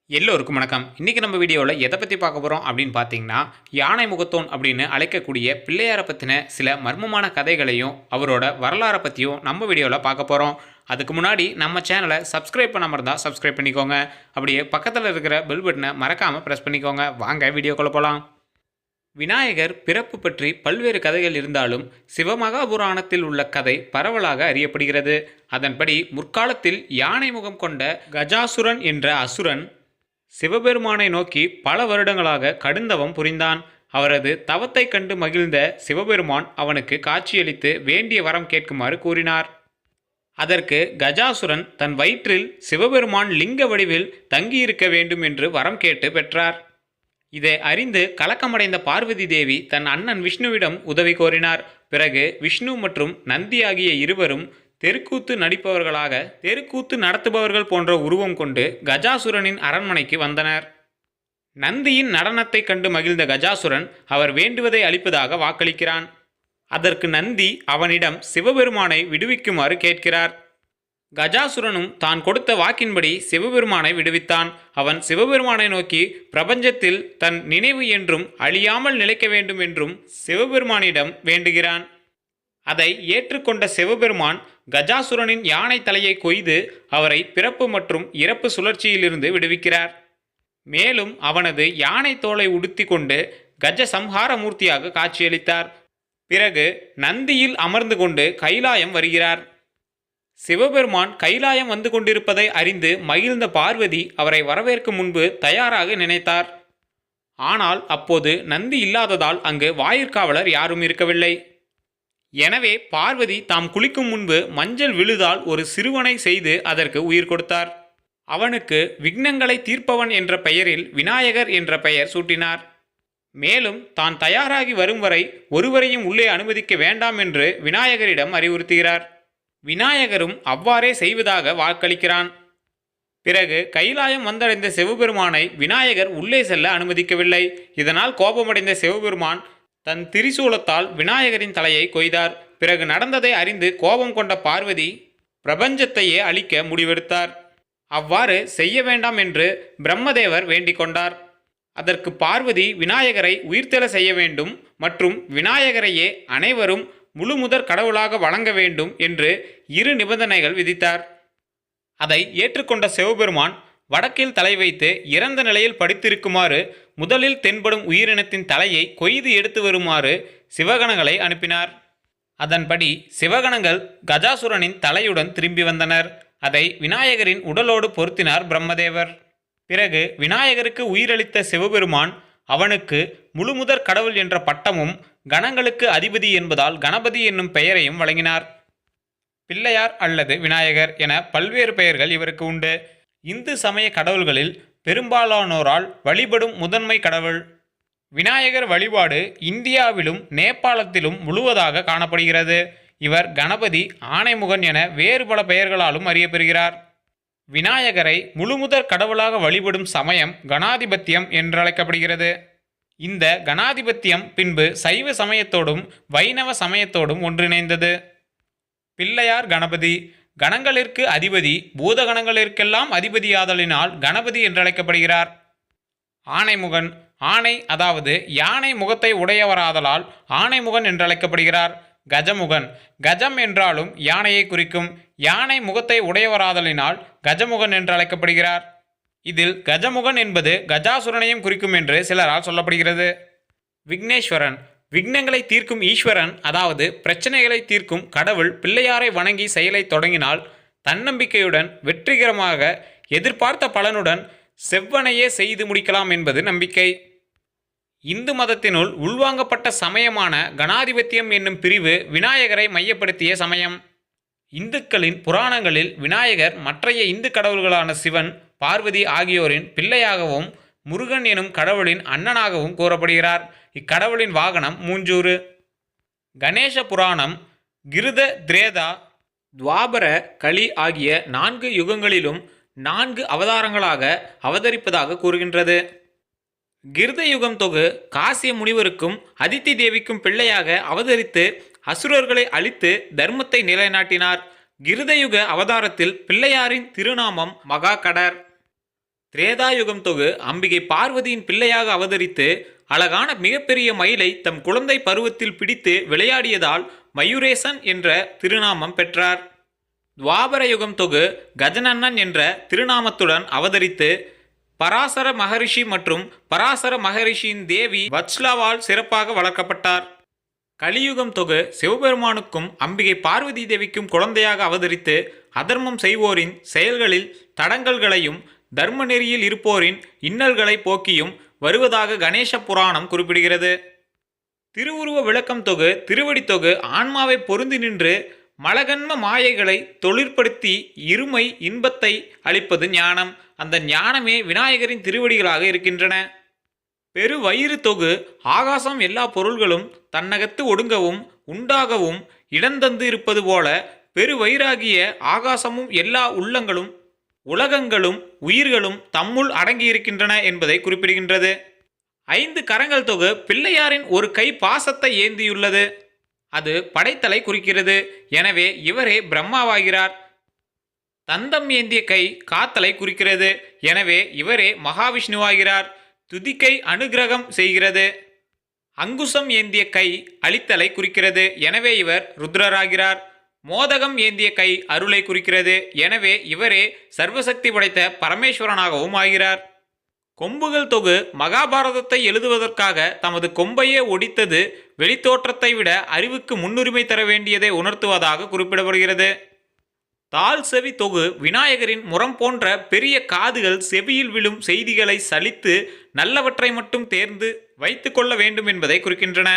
எல்லோருக்கும் வணக்கம். இன்னைக்கு நம்ம வீடியோவில் எதை பற்றி பார்க்க போகிறோம் அப்படின்னு பார்த்தீங்கன்னா, யானை முகத்தோன் அப்படின்னு அழைக்கக்கூடிய பிள்ளையாரை பற்றின சில மர்மமான கதைகளையும் அவரோட வரலாறை பற்றியும் நம்ம வீடியோவில் பார்க்க போகிறோம். அதுக்கு முன்னாடி நம்ம சேனலை சப்ஸ்கிரைப் பண்ணாமல் இருந்தால் சப்ஸ்கிரைப் பண்ணிக்கோங்க. அப்படியே பக்கத்தில் இருக்கிற பெல் பட்டனை மறக்காமல் ப்ரெஸ் பண்ணிக்கோங்க. வாங்க வீடியோக்குள்ளே போகலாம். விநாயகர் பிறப்பு பற்றி பல்வேறு கதைகள் இருந்தாலும் சிவமகாபுராணத்தில் உள்ள கதை பரவலாக அறியப்படுகிறது. அதன்படி முற்காலத்தில் யானை முகம் கொண்ட கஜாசுரன் என்ற அசுரன் சிவபெருமானை நோக்கி பல வருடங்களாக கடுந்தவம் புரிந்தான். அவரது தவத்தை கண்டு மகிழ்ந்த சிவபெருமான் அவனுக்கு காட்சியளித்து வேண்டிய வரம் கேட்குமாறு கூறினார். அதற்கு கஜாசுரன் தன் வயிற்றில் சிவபெருமான் லிங்க வடிவில் தங்கியிருக்க வேண்டும் என்று வரம் கேட்டு பெற்றார். இதை அறிந்து கலக்கமடைந்த பார்வதி தேவி தன் அண்ணன் விஷ்ணுவிடம் உதவி கோரினார். பிறகு விஷ்ணு மற்றும் நந்தி ஆகிய இருவரும் தெருக்கூத்து நடத்துபவர்கள் போன்ற உருவம் கொண்டு கஜாசுரனின் அரண்மனைக்கு வந்தனர். நந்தியின் நடனத்தை கண்டு மகிழ்ந்த கஜாசுரன் அவர் வேண்டுவதை அளிப்பதாக வாக்களிக்கிறான். அதற்கு நந்தி அவனிடம் சிவபெருமானை விடுவிக்குமாறு கேட்கிறார். கஜாசுரனும் தான் கொடுத்த வாக்கின்படி சிவபெருமானை விடுவித்தான். அவன் சிவபெருமானை நோக்கி பிரபஞ்சத்தில் தன் நினைவு என்றும் அழியாமல் நிலைக்க வேண்டும் என்றும் சிவபெருமானிடம் வேண்டுகிறான். அதை ஏற்றுக்கொண்ட சிவபெருமான் கஜாசுரனின் யானை தலையை கொய்து அவரை பிறப்பு மற்றும் இறப்பு சுழற்சியிலிருந்து விடுவிக்கிறார். மேலும் அவனது யானை தோலை உடுத்தி கொண்டு கஜ சம்ஹார மூர்த்தியாக காட்சியளித்தார். பிறகு நந்தியில் அமர்ந்து கொண்டு கைலாயம் வருகிறார். சிவபெருமான் கைலாயம் வந்து கொண்டிருப்பதை அறிந்து மகிழ்ந்த பார்வதி அவரை வரவேற்கும் முன்பு தயாராக நினைத்தார். ஆனால் அப்போது நந்தி இல்லாததால் அங்கு வாயிற்காவலர் யாரும் இருக்கவில்லை. எனவே பார்வதி தாம் குளிக்கும் முன்பு மஞ்சள் விழுதால் ஒரு சிறுவனை செய்து அதற்கு உயிர் கொடுத்தார். அவனுக்கு விக்னங்களை தீர்ப்பவன் என்ற பெயரில் விநாயகர் என்ற பெயர் சூட்டினார். மேலும் தான் தயாராகி வரும் வரை ஒருவரையும் உள்ளே அனுமதிக்க வேண்டாம் என்று விநாயகரிடம் அறிவுறுத்துகிறார். விநாயகரும் அவ்வாறே செய்வதாக வாக்களிக்கிறான். பிறகு கைலாயம் வந்தடைந்த சிவபெருமானை விநாயகர் உள்ளே செல்ல அனுமதிக்கவில்லை. இதனால் கோபமடைந்த சிவபெருமான் தன் திரிசூலத்தால் விநாயகரின் தலையை கொய்தார். பிறகு நடந்ததை அறிந்து கோபம் கொண்ட பார்வதி பிரபஞ்சத்தையே அழிக்க முடிவெடுத்தார். அவ்வாறு செய்ய வேண்டாம் என்று பிரம்மதேவர் வேண்டிக் கொண்டார். அதற்கு பார்வதி விநாயகரை உயிர்த்தெழ செய்ய வேண்டும் மற்றும் விநாயகரையே அனைவரும் முழுமுதற் கடவுளாக வணங்க வேண்டும் என்று 2 நிபந்தனைகள் விதித்தார். அதை ஏற்றுக்கொண்ட சிவபெருமான் வடக்கில் தலை வைத்து இறந்த நிலையில் படுத்திருக்குமாறு முதலில் தென்படும் உயிரினத்தின் தலையை கொய்து எடுத்து வருமாறு சிவகணங்களை அனுப்பினார். அதன்படி சிவகணங்கள் கஜாசுரனின் தலையுடன் திரும்பி வந்தனர். அதை விநாயகரின் உடலோடு பொருத்தினார் பிரம்மதேவர். பிறகு விநாயகருக்கு உயிரளித்த சிவபெருமான் அவனுக்கு முழுமுதற் கடவுள் என்ற பட்டமும் கணங்களுக்கு அதிபதி என்பதால் கணபதி என்னும் பெயரையும் வழங்கினார். பிள்ளையார் அல்லது விநாயகர் என பல்வேறு பெயர்கள் இவருக்கு உண்டு. இந்து சமய கடவுள்களில் பெரும்பாலானோரால் வழிபடும் முதன்மை கடவுள். விநாயகர் வழிபாடு இந்தியாவிலும் நேபாளத்திலும் முழுவதாக காணப்படுகிறது. இவர் கணபதி, ஆனைமுகன் என வேறு பல பெயர்களாலும் அறியப்பெறுகிறார். விநாயகரை முழுமுதற் கடவுளாக வழிபடும் சமயம் கணாதிபத்தியம் என்றழைக்கப்படுகிறது. இந்த கணாதிபத்தியம் பின்பு சைவ சமயத்தோடும் வைணவ சமயத்தோடும் ஒன்றிணைந்தது. பிள்ளையார் கணபதி கணங்களிற்கு அதிபதி, பூதகணங்களிற்கெல்லாம் அதிபதியாதலினால் கணபதி என்றழைக்கப்படுகிறார். ஆனைமுகன் ஆனை அதாவது யானை முகத்தை உடையவராதலால் ஆனைமுகன் என்றழைக்கப்படுகிறார். கஜமுகன் கஜம் என்றாலும் யானையை குறிக்கும். யானை முகத்தை உடையவராதலினால் கஜமுகன் என்றழைக்கப்படுகிறார். இதில் கஜமுகன் என்பது கஜாசுரனையும் குறிக்கும் என்று சிலரால் சொல்லப்படுகிறது. விக்னேஸ்வரன் விக்னங்களை தீர்க்கும் ஈஸ்வரன் அதாவது பிரச்சனைகளை தீர்க்கும் கடவுள் பிள்ளையாரை வணங்கி செயலை தொடங்கினால் தன்னம்பிக்கையுடன் வெற்றிகரமாக எதிர்பார்த்த பலனுடன் செவ்வனையே செய்து முடிக்கலாம் என்பது நம்பிக்கை. இந்து மதத்தினுள் உள்வாங்கப்பட்ட சமயமான கணாதிபத்தியம் என்னும் பிரிவு விநாயகரை மையப்படுத்திய சமயம். இந்துக்களின் புராணங்களில் விநாயகர் மற்றைய இந்து கடவுள்களான சிவன், பார்வதி ஆகியோரின் பிள்ளையாகவும் முருகன் எனும் கடவுளின் அண்ணனாகவும் கூறப்படுகிறார். இக்கடவுளின் வாகனம் மூஞ்சூறு. கணேச புராணம் கிருத, திரேதா, துவாபர, கலி ஆகிய 4 யுகங்களிலும் 4 அவதாரங்களாக அவதரிப்பதாக கூறுகின்றது. கிருத யுகம் தொகு காசிய முனிவருக்கும் அதித்தி தேவிக்கும் பிள்ளையாக அவதரித்து அசுரர்களை அழித்து தர்மத்தை நிலைநாட்டினார். கிருதயுக அவதாரத்தில் பிள்ளையாரின் திருநாமம் மகாகடர். திரேதாயுகம் தொகு அம்பிகை பார்வதியின் பிள்ளையாக அவதரித்து அழகான மிகப்பெரிய மயிலை தம் குழந்தை பருவத்தில் பிடித்து விளையாடியதால் மயூரேசன் என்ற திருநாமம் பெற்றார். துவாபர யுகம் தொகு கஜனன்னன் என்ற திருநாமத்துடன் அவதரித்து பராசர மகரிஷி மற்றும் பராசர மகரிஷியின் தேவி வத்ஸ்லாவால் சிறப்பாக வளர்க்கப்பட்டார். கலியுகம் தொகு சிவபெருமானுக்கும் அம்பிகை பார்வதி தேவிக்கும் குழந்தையாக அவதரித்து அதர்மம் செய்வோரின் செயல்களில் தடங்கல்களையும் தர்ம நெறியில் இருப்போரின் இன்னல்களை போக்கியும் வருவதாக கணேச புராணம் குறிப்பிடுகிறது. திருவுருவ விளக்கம் தொகு திருவடி தொகு ஆன்மாவை பொருந்தி நின்று மலகன்ம மாயைகளை தொழிற்படுத்தி இருமை இன்பத்தை அளிப்பது ஞானம். அந்த ஞானமே விநாயகரின் திருவடிகளாக இருக்கின்றன. பெரு வயிறு தொகு ஆகாசம் எல்லா பொருள்களும் தன்னகத்து ஒடுங்கவும் உண்டாகவும் இடந்தந்து இருப்பது போல பெருவயிறாகிய ஆகாசமும் எல்லா உள்ளங்களும் உலகங்களும் உயிர்களும் தம்முள் அடங்கியிருக்கின்றன என்பதை குறிப்பிடுகின்றது. 5 கரங்கள் தொகு பிள்ளையாரின் ஒரு கை பாசத்தை ஏந்தியுள்ளது. அது படைத்தலை குறிக்கிறது. எனவே இவரே பிரம்மாவாகிறார். தந்தம் ஏந்திய கை காத்தலை குறிக்கிறது. எனவே இவரே மகாவிஷ்ணுவாகிறார். துதிக்கை அனுகிரகம் செய்கிறது. அங்குசம் ஏந்திய கை அளித்தலை குறிக்கிறது. எனவே இவர் ருத்ரராகிறார். மோதகம் ஏந்திய கை அருளை குறிக்கிறது. எனவே இவரே சர்வசக்தி படைத்த பரமேஸ்வரனாகவும் ஆகிறார். கொம்புகள் தொகு மகாபாரதத்தை எழுதுவதற்காக தமது கொம்பையே ஒடித்தது வெளித்தோற்றத்தை விட அறிவுக்கு முன்னுரிமை தர வேண்டியதை உணர்த்துவதாக குறிப்பிடப்படுகிறது. தால் செவி தொகு விநாயகரின் முரம் போன்ற பெரிய காதுகள் செவியில் விழும் செய்திகளை சலித்து நல்லவற்றை மட்டும் தேர்ந்து வைத்து கொள்ள வேண்டும் என்பதை குறிக்கின்றன.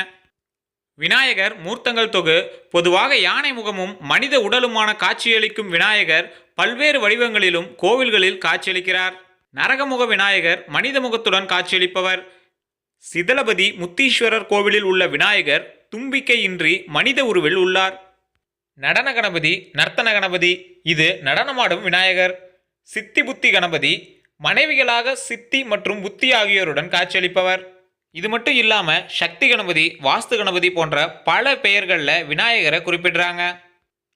விநாயகர் மூர்த்தங்கள் தொகு பொதுவாக யானை முகமும் மனித உடலுமான காட்சியளிக்கும் விநாயகர் பல்வேறு வடிவங்களிலும் கோவில்களில் காட்சியளிக்கிறார். நரகமுக விநாயகர் மனித முகத்துடன் காட்சியளிப்பவர். சிதலபதி முத்தீஸ்வரர் கோவிலில் உள்ள விநாயகர் தும்பிக்கையின்றி மனித உருவில் உள்ளார். நடன கணபதி நர்த்தன கணபதி இது நடனமாடும் விநாயகர். சித்தி புத்தி கணபதி மனைவிகளாக சித்தி மற்றும் புத்தி ஆகியோருடன் காட்சியளிப்பவர். இது மட்டும் இல்லாமல் சக்தி கணபதி வாஸ்து கணபதி போன்ற பல பெயர்களில் விநாயகரை குறிப்பிடுறாங்க.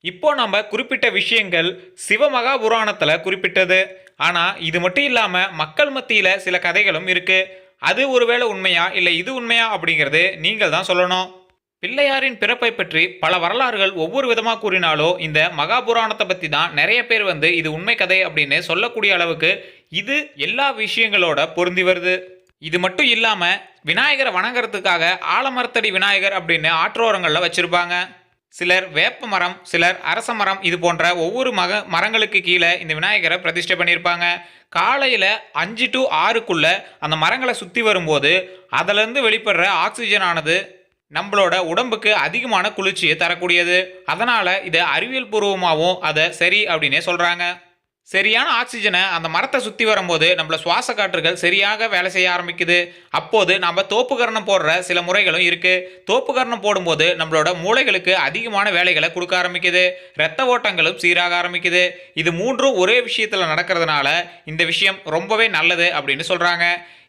இப்போ நம்ம குறிப்பிட்ட விஷயங்கள் சிவமகாபுராணத்தில் குறிப்பிட்டது. ஆனால் இது மட்டும் இல்லாமல் மக்கள் மத்தியில் சில கதைகளும் இருக்குது. அது ஒருவேளை உண்மையா இல்லை இது உண்மையா அப்படிங்கிறது நீங்கள் தான் சொல்லணும். பிள்ளையாரின் பிறப்பை பற்றி பல வரலாறுகள் ஒவ்வொரு விதமாக கூறினாலும் இந்த மகாபுராணத்தை பற்றி தான் நிறைய பேர் இது உண்மை கதை அப்படின்னு சொல்லக்கூடிய அளவுக்கு இது எல்லா விஷயங்களோட பொருந்தி வருது. இது மட்டும் இல்லாமல் விநாயகரை வணங்குறதுக்காக ஆலமரத்தடி விநாயகர் அப்படின்னு ஆற்றோரங்களில் வச்சுருப்பாங்க. சிலர் வேப்ப மரம், சிலர் அரச மரம், இது போன்ற ஒவ்வொரு மரங்களுக்கு கீழே இந்த விநாயகரை பிரதிஷ்டை பண்ணியிருப்பாங்க. காலையில் 5 to 6க்குள்ளே அந்த மரங்களை சுற்றி வரும்போது அதிலேருந்து வெளிப்படுற ஆக்சிஜன் ஆனது நம்மளோட உடம்புக்கு அதிகமான குளிர்ச்சியை தரக்கூடியது. அதனால் இதை அறிவியல் பூர்வமாகவும் அதை சரி அப்படின்னே சொல்கிறாங்க. சரியான ஆக்சிஜனை அந்த மரத்தை சுற்றி வரும்போது நம்மள சுவாச காற்றுகள் சரியாக வேலை செய்ய ஆரம்பிக்குது. அப்போது நம்ம தோப்புக்கரணம் போடுற சில முறைகளும் இருக்குது. தோப்புக்கரணம் போடும்போது நம்மளோட மூளைகளுக்கு அதிகமான வேலைகளை கொடுக்க ஆரம்பிக்குது. இரத்த ஓட்டங்களும் சீராக ஆரம்பிக்குது. இது மூன்றும் ஒரே விஷயத்தில் நடக்கிறதுனால இந்த விஷயம் ரொம்பவே நல்லது அப்படின்னு சொல்கிறாங்க.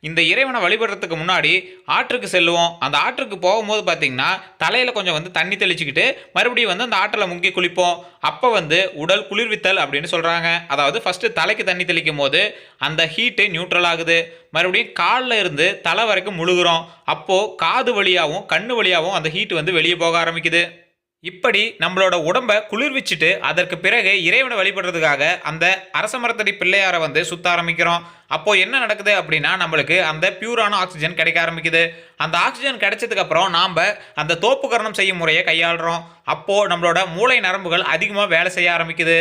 இந்த இறைவனை வழிபடுறதுக்கு முன்னாடி ஆற்றுக்கு செல்லுவோம். அந்த ஆற்றுக்கு போகும்போது பார்த்திங்கன்னா தலையில் கொஞ்சம் தண்ணி தெளிச்சுக்கிட்டு மறுபடியும் அந்த ஆற்றில் முங்கி குளிப்போம். அப்போ உடல் குளிர்வித்தல் அப்படின்னு சொல்கிறாங்க. அதாவது ஃபஸ்ட்டு தலைக்கு தண்ணி தெளிக்கும் போது அந்த ஹீட்டு நியூட்ரல் ஆகுது. மறுபடியும் காலில் இருந்து தலை வரைக்கும் முழுகிறோம். அப்போது காது வழியாகவும் கண்ணு வழியாகவும் அந்த ஹீட்டு வெளியே போக ஆரம்பிக்குது. இப்படி நம்மளோட உடம்பை குளிர்விச்சுட்டு அதற்கு பிறகு இறைவனை வழிபடுறதுக்காக அந்த அரச மரத்தடி பிள்ளையாரை சுத்த ஆரம்பிக்கிறோம். அப்போ என்ன நடக்குது அப்படின்னா நம்மளுக்கு அந்த பியூரான ஆக்சிஜன் கிடைக்க ஆரம்பிக்குது. அந்த ஆக்சிஜன் கிடைச்சதுக்கு அப்புறம் நாம் அந்த தோப்புக்கரணம் செய்யும் முறையை கையாளுறோம். அப்போ நம்மளோட மூளை நரம்புகள் அதிகமாக வேலை செய்ய ஆரம்பிக்குது.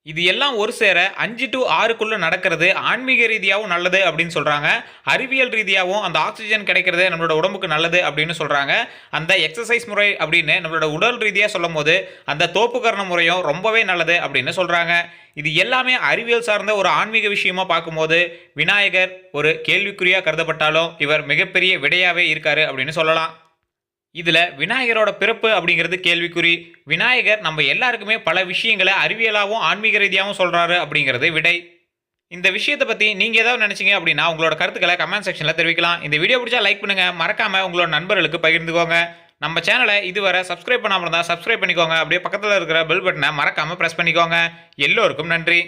இது எல்லாம் ஒரு சேர 5 to 6க்குள்ளே நடக்கிறது ஆன்மீக ரீதியாகவும் நல்லது அப்படின்னு சொல்கிறாங்க. அறிவியல் ரீதியாகவும் அந்த ஆக்சிஜன் கிடைக்கிறது நம்மளோட உடம்புக்கு நல்லது அப்படின்னு சொல்கிறாங்க. அந்த எக்ஸசைஸ் முறை அப்படின்னு நம்மளோட உடல் ரீதியாக சொல்லும் போது அந்த தோப்புக்கரண முறையும் ரொம்பவே நல்லது அப்படின்னு சொல்கிறாங்க. இது எல்லாமே அறிவியல் சார்ந்த ஒரு ஆன்மீக விஷயமா பார்க்கும்போது விநாயகர் ஒரு கேள்விக்குறியாக கருதப்பட்டாலும் இவர் மிகப்பெரிய விடையாகவே இருக்காரு அப்படின்னு சொல்லலாம். இதில் விநாயகரோட பிறப்பு அப்படிங்கிறது கேள்விக்குறி. விநாயகர் நம்ம எல்லாருக்குமே பல விஷயங்களை அறிவியலாகவும் ஆன்மீக ரீதியாகவும் சொல்கிறாரு அப்படிங்கிறது விடை. இந்த விஷயத்தை பற்றி நீங்கள் ஏதாவது நினச்சிங்க அப்படின்னா உங்களோட கருத்துக்களை கமெண்ட் செக்ஷனில் தெரிவிக்கலாம். இந்த வீடியோ பிடிச்சா லைக் பண்ணுங்கள், மறக்காமல் உங்களோட நண்பர்களுக்கு பகிர்ந்துக்கோங்க. நம்ம சேனலை இதுவரை சப்ஸ்கிரைப் பண்ணாமல் இருந்தால் சப்ஸ்கிரைப் பண்ணிக்கோங்க. அப்படியே பக்கத்தில் இருக்கிற பெல் பட்டனை மறக்காமல் ப்ரெஸ் பண்ணிக்கோங்க. எல்லோருக்கும் நன்றி.